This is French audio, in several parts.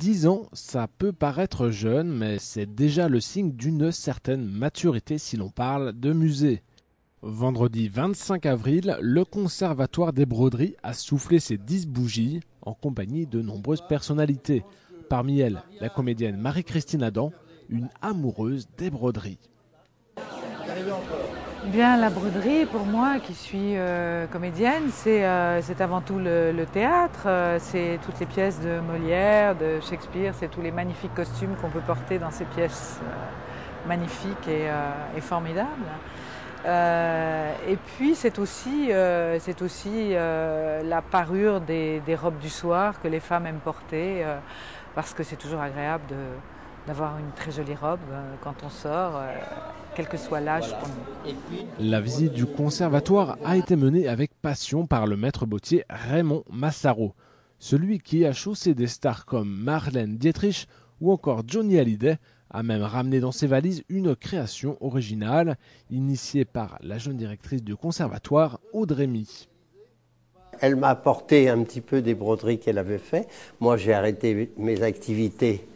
10 ans, ça peut paraître jeune, mais c'est déjà le signe d'une certaine maturité si l'on parle de musée. Vendredi 25 avril, le Conservatoire des Broderies a soufflé ses 10 bougies en compagnie de nombreuses personnalités. Parmi elles, la comédienne Marie-Christine Adam, une amoureuse des broderies. Bien, la broderie, pour moi, qui suis comédienne, c'est avant tout le théâtre, c'est toutes les pièces de Molière, de Shakespeare, c'est tous les magnifiques costumes qu'on peut porter dans ces pièces magnifiques et formidables. Et puis c'est aussi la parure des robes du soir que les femmes aiment porter, parce que c'est toujours agréable d'avoir une très jolie robe quand on sort, quel que soit l'âge pour nous. La visite du conservatoire a été menée avec passion par le maître bottier Raymond Massaro, celui qui a chaussé des stars comme Marlène Dietrich ou encore Johnny Hallyday, a même ramené dans ses valises une création originale initiée par la jeune directrice du conservatoire, Aude Rémy. Elle m'a apporté un petit peu des broderies qu'elle avait fait. Moi, j'ai arrêté mes activités.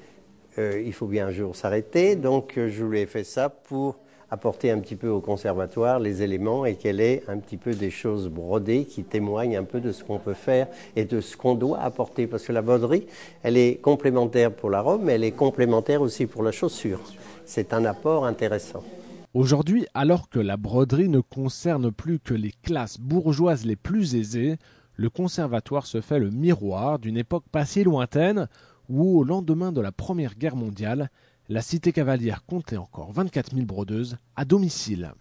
Il faut bien un jour s'arrêter. Donc, je lui ai fait ça pour apporter un petit peu au conservatoire les éléments et qu'elle ait un petit peu des choses brodées qui témoignent un peu de ce qu'on peut faire et de ce qu'on doit apporter. Parce que la broderie, elle est complémentaire pour la robe, mais elle est complémentaire aussi pour la chaussure. C'est un apport intéressant. Aujourd'hui, alors que la broderie ne concerne plus que les classes bourgeoises les plus aisées, le conservatoire se fait le miroir d'une époque pas si lointaine où, au lendemain de la Première Guerre mondiale, la cité cavalière comptait encore 24 000 brodeuses à domicile.